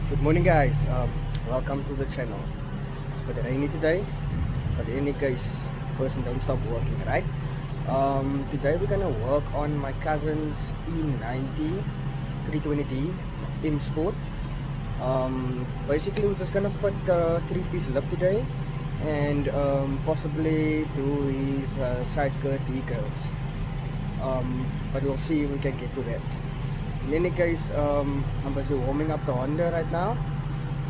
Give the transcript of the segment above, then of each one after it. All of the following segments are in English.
Good morning guys, welcome to the channel. It's a bit rainy today, but in any case, person don't stop working, right? Today we're gonna work on my cousin's E90 320D Msport. Basically we're just gonna fit the 3-piece lip today and possibly do his side skirt decals. But we'll see if we can get to that. In any case, I'm busy warming up the Honda right now,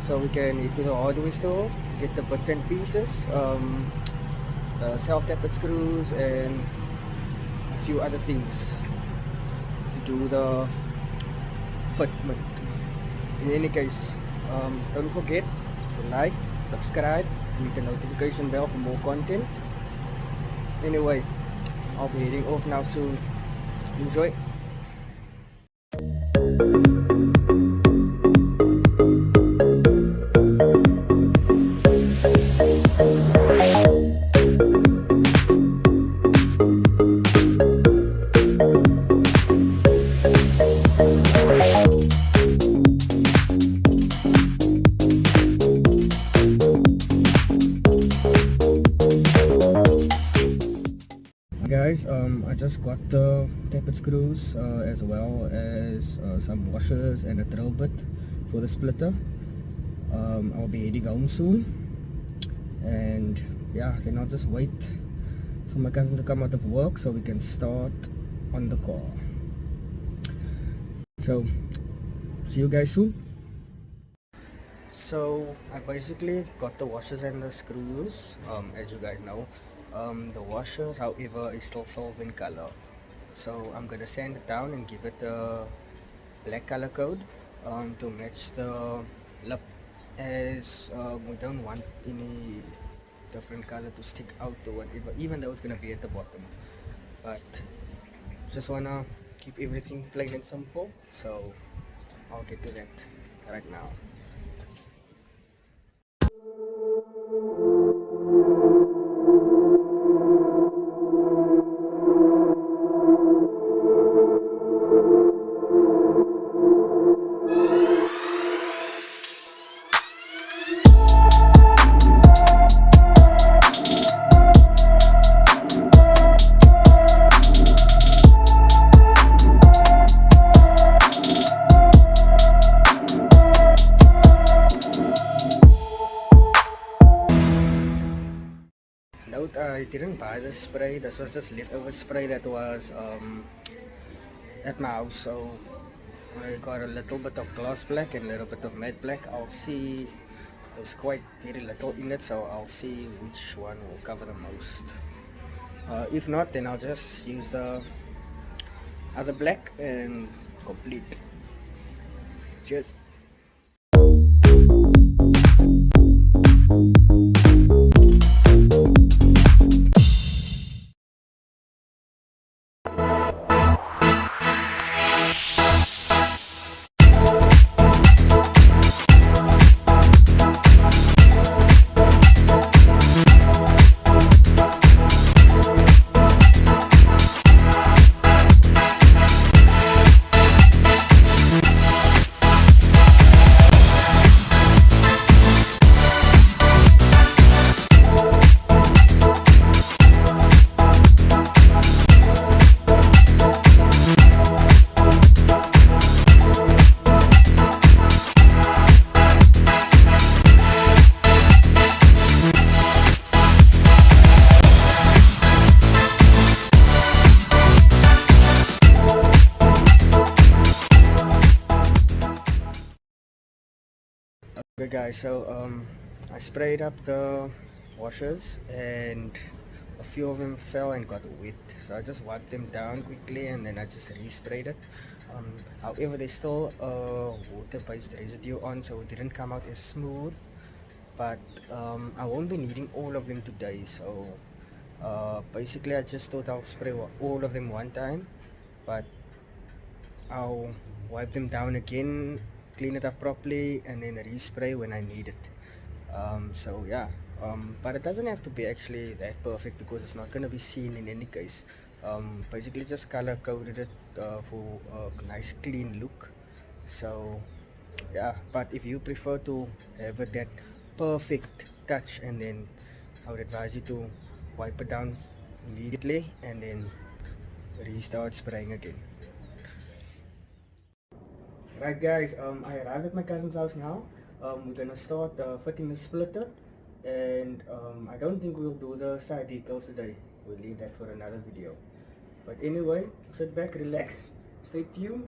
so we can hit to the hardware store, get the bits and pieces, the self-tapped screws and a few other things to do the fitment. In any case, don't forget to like, subscribe, and hit the notification bell for more content. Anyway, I'll be heading off now soon. Enjoy! Guys, I just got the tapered screws as well as some washers and a drill bit for the splitter. I'll be heading home soon, and yeah, then I'll just wait for my cousin to come out of work so we can start on the car. So see you guys soon. So I basically got the washers and the screws, as you guys know. The washers, however, is still silver in color, so I'm gonna sand it down and give it a black color code to match the lip, as we don't want any different color to stick out or whatever, even though it's gonna be at the bottom. But just wanna keep everything plain and simple, so I'll get to that right now. Note, I didn't buy this spray. This was just leftover spray that was at my house. So I got a little bit of gloss black and a little bit of matte black. I'll see, there's quite very little in it, so I'll see which one will cover the most. If not, then I'll just use the other black and complete. Cheers. Okay guys, so I sprayed up the washers and a few of them fell and got wet, so I just wiped them down quickly and then I just resprayed it. However, there's still a water-based residue on, so it didn't come out as smooth, but I won't be needing all of them today, so basically I just thought I'll spray all of them one time, but I'll wipe them down again, clean it up properly, and then respray when I need it. So yeah, but it doesn't have to be actually that perfect because it's not going to be seen in any case. Basically just color coded it for a nice clean look. So Yeah, but if you prefer to have that perfect touch, and then I would advise you to wipe it down immediately and then restart spraying again. Right guys, I arrived at my cousin's house now. We're gonna start fitting the splitter, and I don't think we'll do the side decals today. We'll leave that for another video. But anyway, sit back, relax, stay tuned.